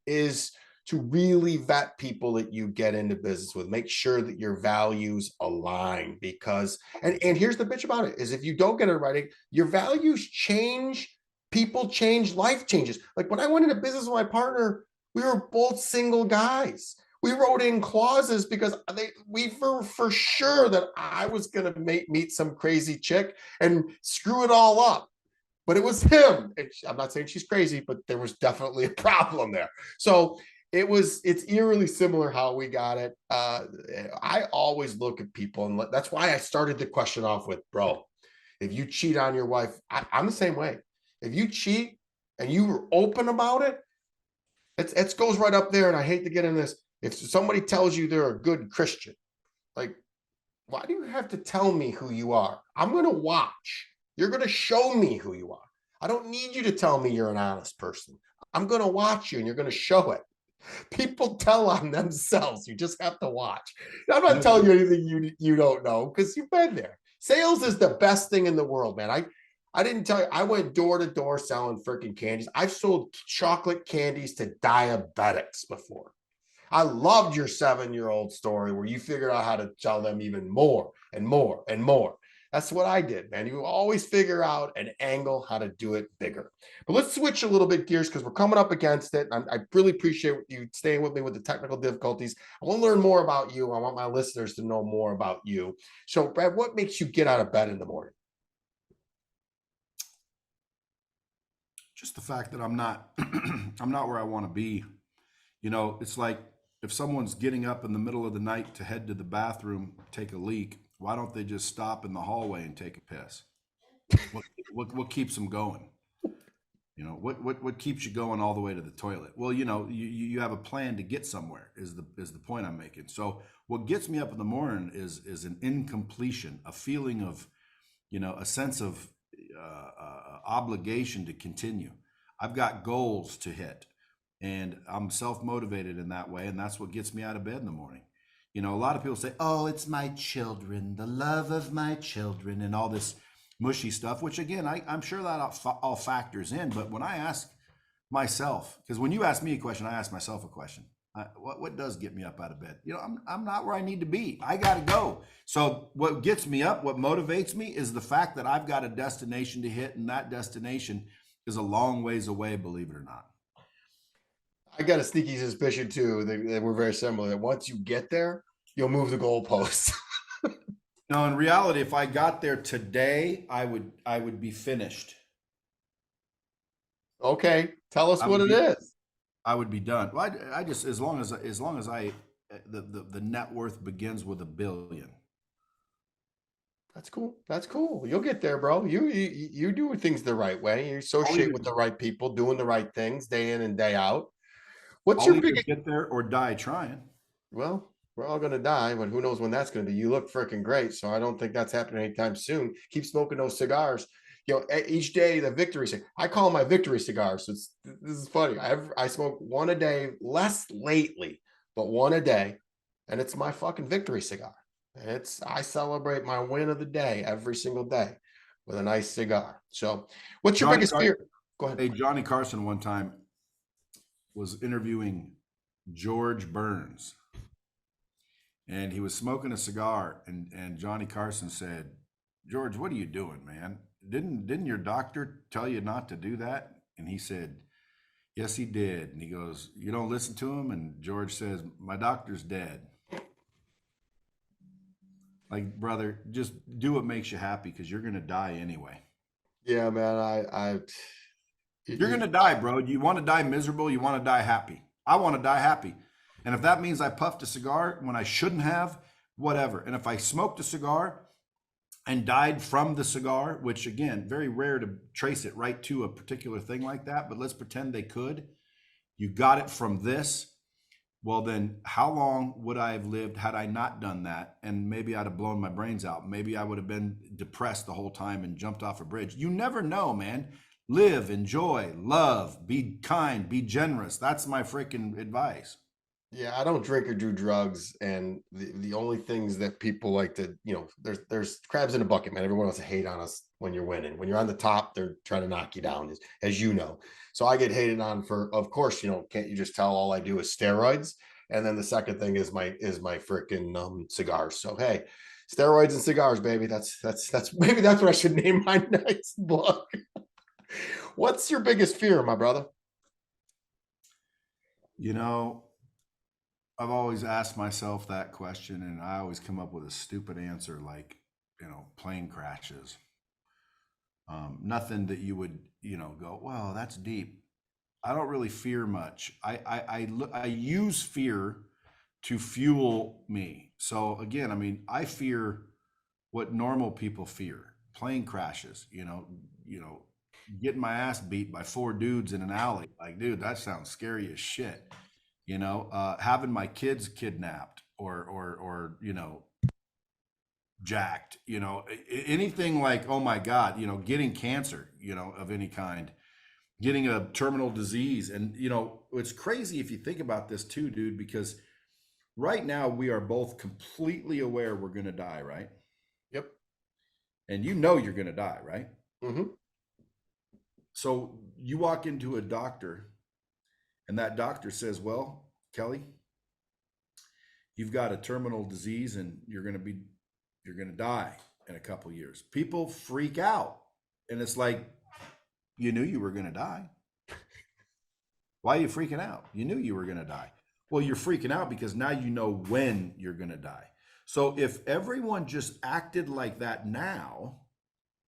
is to really vet people that you get into business with. Make sure that your values align because, and here's the bitch about it, is if you don't get it right, your values change, people change, life changes. Like when I went into business with my partner, we were both single guys. We wrote in clauses because we were for sure that I was going to meet some crazy chick and screw it all up. But it was him. I'm not saying she's crazy, but there was definitely a problem there. So it's eerily similar how we got it. I always look at people, and that's why I started the question off with, bro, if you cheat on your wife, I'm the same way. If you cheat and you were open about it, it goes right up there. And I hate to get in this. If somebody tells you they're a good Christian, like, why do you have to tell me who you are? I'm going to watch. You're going to show me who you are. I don't need you to tell me you're an honest person. I'm going to watch you and you're going to show it. People tell on themselves. You just have to watch. I'm not telling you anything you don't know because you've been there. Sales is the best thing in the world, man. I didn't tell you. I went door to door selling freaking candies. I've sold chocolate candies to diabetics before. I loved your 7-year-old story where you figured out how to tell them even more and more and more. That's what I did, man. You always figure out an angle how to do it bigger. But let's switch a little bit gears because we're coming up against it. I really appreciate you staying with me with the technical difficulties. I want to learn more about you. I want my listeners to know more about you. So, Brad, what makes you get out of bed in the morning? Just the fact that I'm not I'm not where I want to be. It's like if someone's getting up in the middle of the night to head to the bathroom, take a leak, why don't they just stop in the hallway and take a piss? What keeps them going? What keeps you going all the way to the toilet? Well, you have a plan to get somewhere is the point I'm making. So what gets me up in the morning is an incompletion, a feeling of, a sense of obligation to continue. I've got goals to hit. And I'm self-motivated in that way. And that's what gets me out of bed in the morning. A lot of people say, oh, it's my children, the love of my children, and all this mushy stuff, which again, I'm sure that all factors in. But when I ask myself, because when you ask me a question, I ask myself a question. What does get me up out of bed? I'm not where I need to be. I got to go. So what gets me up, what motivates me is the fact that I've got a destination to hit. And that destination is a long ways away, believe it or not. I got a sneaky suspicion too that we're very similar. That once you get there, you'll move the goalposts. No, in reality, if I got there today, I would be finished. Okay, tell us what it is. I would be done. Well, I just as long as the net worth begins with $1 billion. That's cool. That's cool. You'll get there, bro. You do things the right way. You associate with the right people, doing the right things day in and day out. What's your biggest get there or die trying? Well, we're all going to die, but who knows when that's going to be. You look freaking great, so I don't think that's happening anytime soon. Keep smoking those cigars. Each day the victory cigar. I call them my victory cigars. So this is funny. I smoke one a day, less lately, but one a day, and it's my fucking victory cigar. I celebrate my win of the day every single day. with a nice cigar. So what's your Johnny biggest Car- fear? Go ahead. Hey, Johnny Carson one time was interviewing George Burns, and he was smoking a cigar, and Johnny Carson said, "George, what are you doing, man? Didn't your doctor tell you not to do that?" And he said, "Yes, he did." And he goes, "You don't listen to him?" And George says, "My doctor's dead." Like, brother, just do what makes you happy, because you're gonna die anyway. Yeah, man. You're gonna die, bro. You want to die miserable? You want to die happy? I want to die happy. And if that means I puffed a cigar when I shouldn't have, whatever. And if I smoked a cigar and died from the cigar, which again, very rare to trace it right to a particular thing like that, but let's pretend they could. You got it from this. Well, then how long would I have lived had I not done that? And maybe I'd have blown my brains out. Maybe I would have been depressed the whole time and jumped off a bridge. You never know, man. Live, enjoy, love, be kind, be generous. That's my freaking advice. Yeah, I don't drink or do drugs, and the only things that people like to, there's crabs in a bucket, man. Everyone wants to hate on us when you're winning. When you're on the top, they're trying to knock you down, as you know. So I get hated on for, of course, can't you just tell all I do is steroids? And then the second thing is my freaking cigars. So hey, steroids and cigars, baby. That's maybe that's what I should name my next book. What's your biggest fear, my brother? I've always asked myself that question, and I always come up with a stupid answer like, plane crashes. Nothing that you would, go, well, that's deep. I don't really fear much. I use fear to fuel me. So again, I fear what normal people fear: plane crashes. Getting my ass beat by four dudes in an alley. Like, dude, that sounds scary as shit. Having my kids kidnapped or jacked. Anything like, oh my God, getting cancer, of any kind, getting a terminal disease. And, it's crazy if you think about this too, dude, because right now we are both completely aware we're going to die, right? Yep. And you're going to die, right? Mm-hmm. So you walk into a doctor and that doctor says, well, Kelly, you've got a terminal disease and you're going to die in a couple years. People freak out. And it's like, you knew you were going to die. Why are you freaking out? You knew you were going to die. Well, you're freaking out because now you know when you're going to die. So if everyone just acted like that now,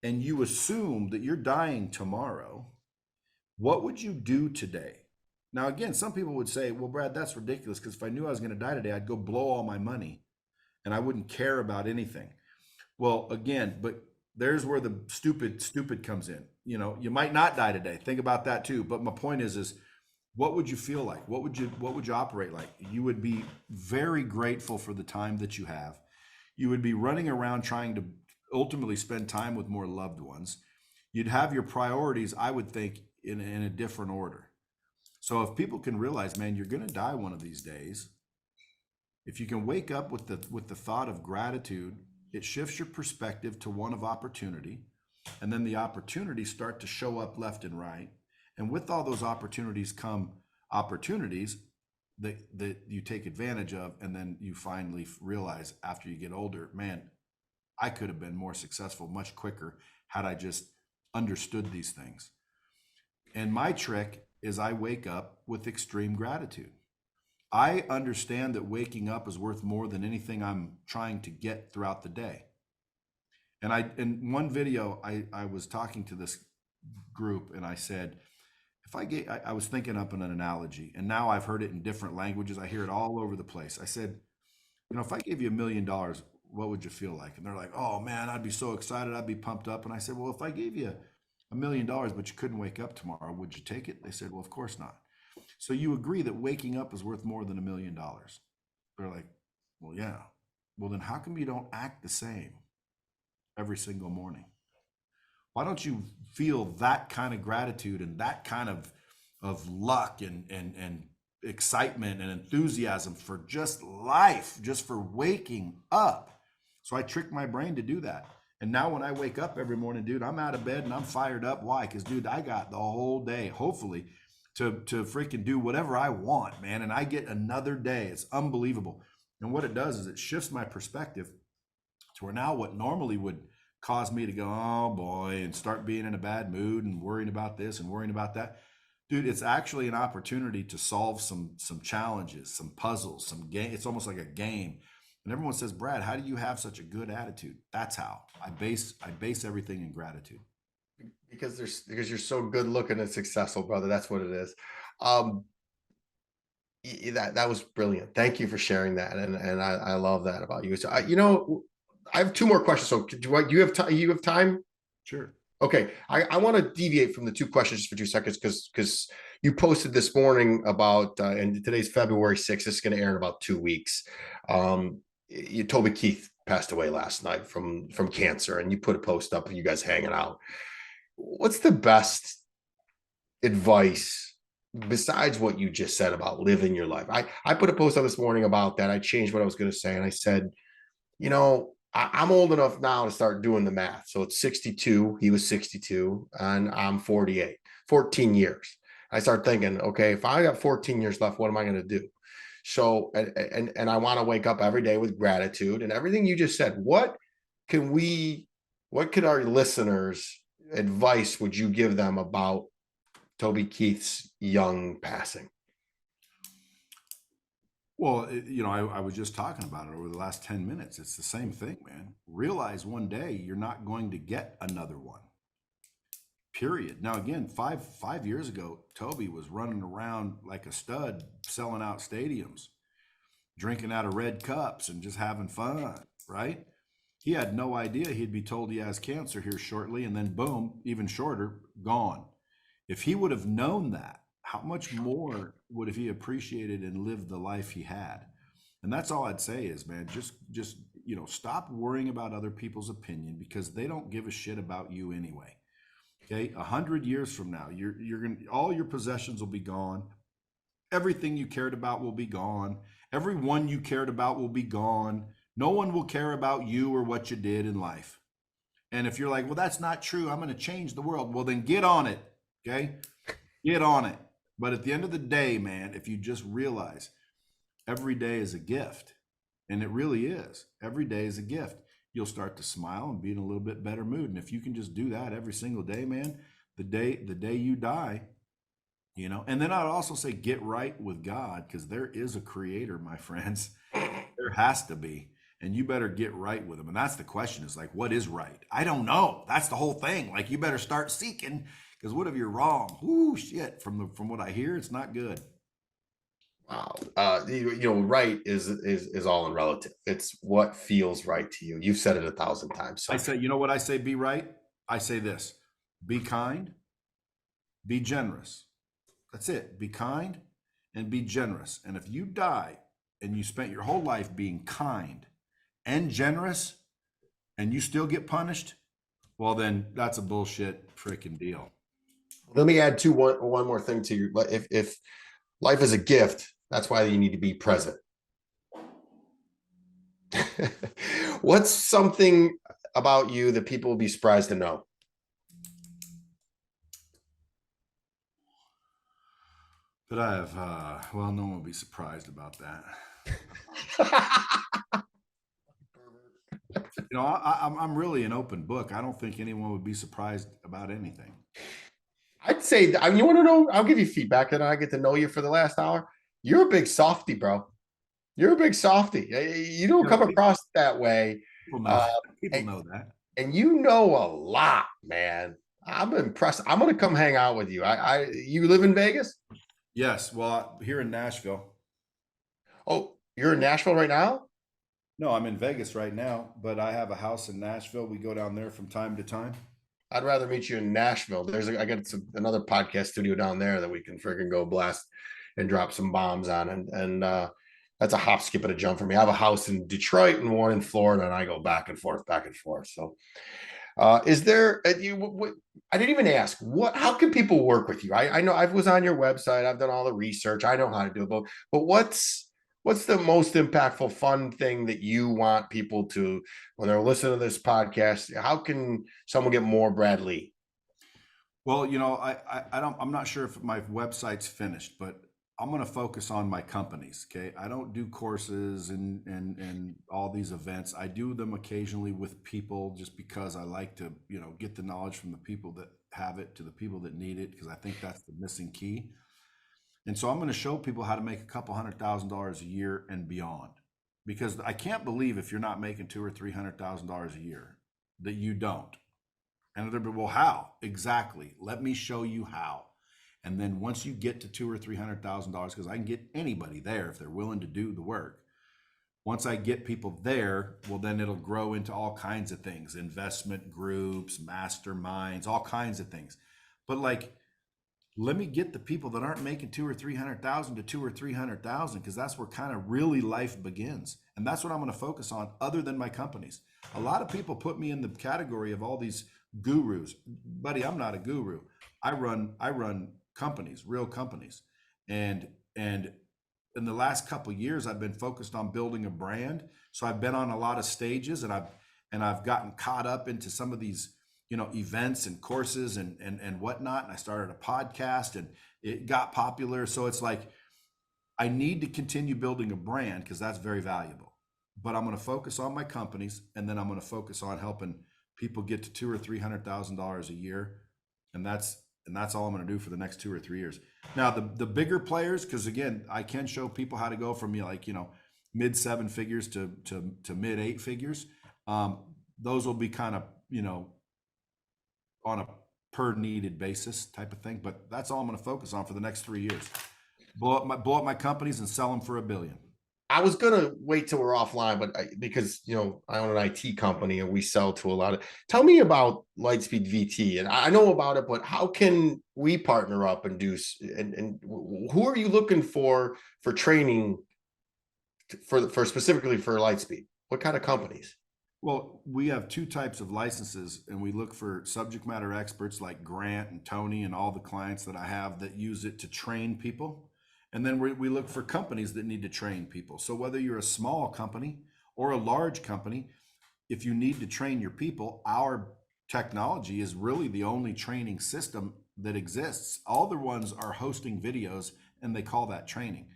and you assume that you're dying tomorrow, what would you do today? Now, again, some people would say, well, Brad, that's ridiculous, because if I knew I was going to die today, I'd go blow all my money and I wouldn't care about anything. Well, again, but there's where the stupid comes in. You might not die today. Think about that too. But my point is what would you feel like? What would you operate like? You would be very grateful for the time that you have. You would be running around trying to ultimately spend time with more loved ones. You'd have your priorities, I would think, in a different order. So if people can realize, man, you're going to die one of these days, if you can wake up with the thought of gratitude, it shifts your perspective to one of opportunity, and then the opportunities start to show up left and right. And with all those opportunities come opportunities that you take advantage of, and then you finally realize after you get older, man, I could have been more successful much quicker had I just understood these things. And my trick is I wake up with extreme gratitude. I understand that waking up is worth more than anything I'm trying to get throughout the day. And in one video, I was talking to this group and I said, I was thinking up an analogy, and now I've heard it in different languages. I hear it all over the place. I said, if I gave you $1 million, what would you feel like? And they're like, oh man, I'd be so excited. I'd be pumped up. And I said, well, if I gave you $1 million, but you couldn't wake up tomorrow, would you take it? They said, well, of course not. So you agree that waking up is worth more than $1 million. They're like, well, yeah. Well, then how come you don't act the same every single morning? Why don't you feel that kind of gratitude and that kind of luck and excitement and enthusiasm for just life, just for waking up? So I tricked my brain to do that. And now when I wake up every morning, dude, I'm out of bed and I'm fired up. Why? Because, dude, I got the whole day, hopefully, to freaking do whatever I want, man. And I get another day. It's unbelievable. And what it does is it shifts my perspective to where now what normally would cause me to go, oh boy, and start being in a bad mood and worrying about this and worrying about that. Dude, it's actually an opportunity to solve some challenges, some puzzles, some game. It's almost like a game. And everyone says, Brad, how do you have such a good attitude? That's how I base everything in gratitude. Because you're so good looking and successful, brother. That's what it is. That was brilliant. Thank you for sharing that, and I love that about you. So I have two more questions. So do you have time? You have time? Sure. Okay. I want to deviate from the two questions just for 2 seconds because you posted this morning about and today's February 6th. This is going to air in about 2 weeks. Toby Keith passed away last night from cancer, and you put a post up of you guys hanging out. What's the best advice besides what you just said about living your life? I put a post on this morning about that. I changed what I was going to say, and I said, I'm old enough now to start doing the math. So it's 62. He was 62, and I'm 48. 14 years. I start thinking, okay, if I got 14 years left, what am I going to do? So, and I want to wake up every day with gratitude and everything you just said. What could our listeners advice would you give them about Toby Keith's young passing? Well, I was just talking about it over the last 10 minutes. It's the same thing, man. Realize one day you're not going to get another one. Period. Now, again, five years ago, Toby was running around like a stud, selling out stadiums, drinking out of red cups and just having fun, right? He had no idea he'd be told he has cancer here shortly, and then boom, even shorter, gone. If he would have known that, how much more would have he appreciated and lived the life he had? And that's all I'd say is, man, just stop worrying about other people's opinion because they don't give a shit about you anyway. Okay, 100 years from now, all your possessions will be gone. Everything you cared about will be gone. Everyone you cared about will be gone. No one will care about you or what you did in life. And if you're like, well, that's not true, I'm going to change the world. Well, then get on it. Okay, get on it. But at the end of the day, man, if you just realize every day is a gift, and it really is, every day is a gift, you'll start to smile and be in a little bit better mood. And if you can just do that every single day, man, the day you die, and then I'd also say get right with God, because there is a creator, my friends. There has to be. And you better get right with him. And that's the question, is like, what is right? I don't know. That's the whole thing. Like, you better start seeking, because what if you're wrong? Ooh, shit. From what I hear, it's not good. Wow. Right is all in relative. It's what feels right to you. You've said it 1,000 times. So I say, you know what I say, be right? I say this: be kind, be generous. That's it. Be kind and be generous. And if you die and you spent your whole life being kind and generous and you still get punished, well, then that's a bullshit freaking deal. Let me add one more thing to you. If life is a gift, that's why you need to be present. What's something about you that people will be surprised to know? But I have, no one will be surprised about that. I'm really an open book. I don't think anyone would be surprised about anything. I'd say, you want to know, I'll give you feedback and I get to know you for the last hour. You're a big softy, bro. You're a big softy. You don't come across that way. People know that. And you know a lot, man. I'm impressed. I'm going to come hang out with you. You live in Vegas? Yes. Well, here in Nashville. Oh, you're in Nashville right now? No, I'm in Vegas right now, but I have a house in Nashville. We go down there from time to time. I'd rather meet you in Nashville. I got another podcast studio down there that we can freaking go blast and drop some bombs on. And that's a hop, skip, and a jump for me. I have a house in Detroit and one in Florida, and I go back and forth. So is there, I didn't even ask, how can people work with you? I know I was on your website. I've done all the research. I know how to do it, but what's the most impactful, fun thing that you want people to, when they're listening to this podcast, how can someone get more Brad Lea? Well, I'm not sure if my website's finished, but I'm going to focus on my companies. Okay. I don't do courses and all these events. I do them occasionally with people just because I like to, get the knowledge from the people that have it to the people that need it, because I think that's the missing key. And so I'm going to show people how to make a couple $100,000 a year and beyond, because I can't believe if you're not making $200,000 or $300,000 a year that you don't. And they'll be, well, how? Exactly. Let me show you how. And then once you get to $200,000 or $300,000, because I can get anybody there if they're willing to do the work. Once I get people there, well, then it'll grow into all kinds of things: investment groups, masterminds, all kinds of things. But like, let me get the people that aren't making $200,000 or $300,000 to $200,000 or $300,000, because that's where kind of really life begins. And that's what I'm going to focus on, other than my companies. A lot of people put me in the category of all these gurus. Buddy, I'm not a guru. I run companies, real companies. And in the last couple of years, I've been focused on building a brand. So I've been on a lot of stages, and I've gotten caught up into some of these, events and courses and whatnot. And I started a podcast and it got popular. So it's like, I need to continue building a brand because that's very valuable. But I'm going to focus on my companies, and then I'm going to focus on helping people get to $200,000 or $300,000 a year. And that's all I'm going to do for the next 2 or 3 years. Now, the bigger players, because again, I can show people how to go from mid 7 figures to mid 8 figures. Those will be kind of, on a per needed basis type of thing. But that's all I'm going to focus on for the next 3 years. Blow up my companies and sell them for $1 billion. I was going to wait till we're offline, but because, I own an IT company and we sell to a lot of, tell me about Lightspeed VT. And I know about it, but how can we partner up and do, and who are you looking for training for specifically for Lightspeed? What kind of companies? Well, we have 2 types of licenses, and we look for subject matter experts like Grant and Tony and all the clients that I have that use it to train people. And then we look for companies that need to train people. So whether you're a small company or a large company, if you need to train your people, our technology is really the only training system that exists. All the ones are hosting videos, and they call that training.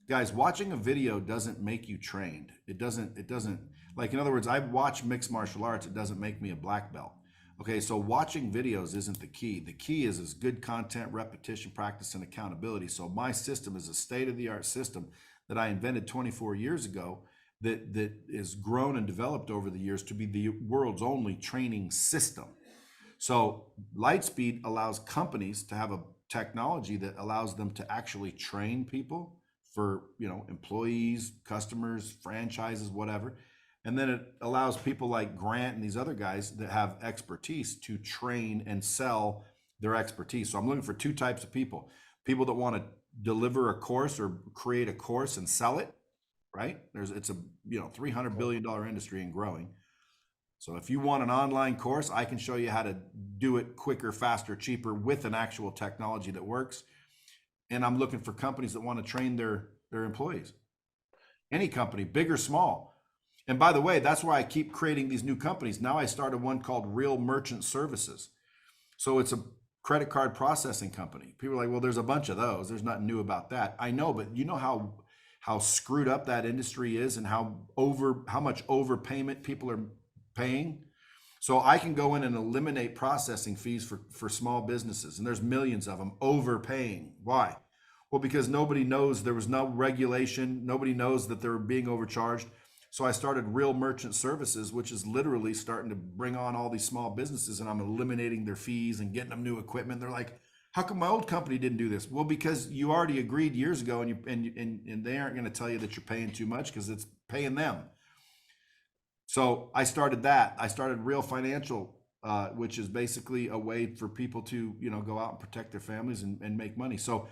Guys, watching a video doesn't make you trained. It doesn't, like, in other words, I watch mixed martial arts. It doesn't make me a black belt. Okay, so watching videos isn't the key. The key is good content, repetition, practice, and accountability. So my system is a state-of-the-art system that I invented 24 years ago that is grown and developed over the years to be the world's only training system. So Lightspeed allows companies to have a technology that allows them to actually train people for, employees, customers, franchises, whatever. And then it allows people like Grant and these other guys that have expertise to train and sell their expertise. So I'm looking for 2 types of people: people that want to deliver a course or create a course and sell it, right? It's a $300 billion industry and growing. So if you want an online course, I can show you how to do it quicker, faster, cheaper with an actual technology that works. And I'm looking for companies that want to train their employees. Any company, big or small. And by the way, that's why I keep creating these new companies. Now I started one called Real Merchant Services. So it's a credit card processing company. People are like, well, there's a bunch of those. There's nothing new about that. I know, but you know how screwed up that industry is and how much overpayment people are paying. So I can go in and eliminate processing fees for small businesses. And there's millions of them overpaying. Why? Well, because nobody knows, there was no regulation. Nobody knows that they're being overcharged. So I started Real Merchant Services, which is literally starting to bring on all these small businesses, and I'm eliminating their fees and getting them new equipment. They're like, how come my old company didn't do this? Well, because you already agreed years ago, and they aren't going to tell you that you're paying too much because it's paying them. So I started that. I started Real Financial, which is basically a way for people to, go out and protect their families and make money. So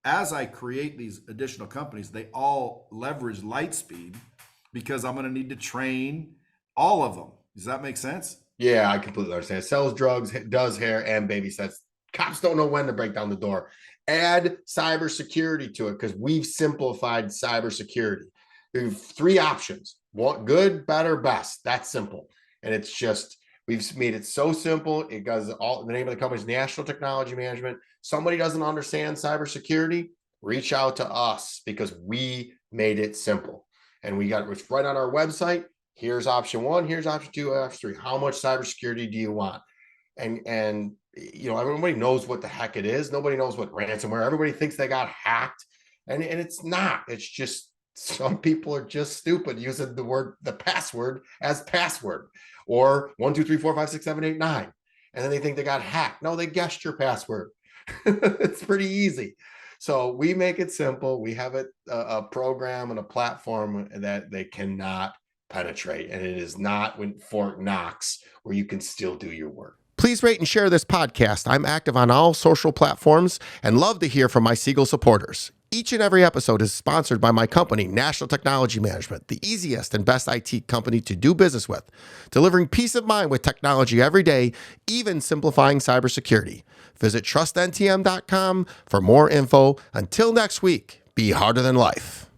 as I create these additional companies, they all leverage Lightspeed, because I'm going to need to train all of them. Does that make sense? Yeah, I completely understand. Sells drugs, does hair, and babysits. Cops don't know when to break down the door. Add cybersecurity to it because we've simplified cybersecurity. We have 3 options: one, good, better, best. That's simple. And it's just, we've made it so simple. It goes all, the name of the company is National Technology Management. Somebody doesn't understand cybersecurity, reach out to us because we made it simple. And we got it's right on our website. Here's option 1, here's option 2, option 3. How much cybersecurity do you want? And you know, everybody knows what the heck it is. Nobody knows what ransomware. Everybody thinks they got hacked, and it's not. It's just some people are just stupid using the password as password, or 1 2 3 4 5 6 7 8 9, and then they think they got hacked. No, they guessed your password. It's pretty easy. So we make it simple. We have a program and a platform that they cannot penetrate, and it is not when Fort Knox where you can still do your work. Please rate and share this podcast. I'm active on all social platforms and love to hear from my Siegel supporters. Each and every episode is sponsored by my company, National Technology Management, the easiest and best IT company to do business with, delivering peace of mind with technology every day, even simplifying cybersecurity. Visit trustntm.com for more info. Until next week, be harder than life.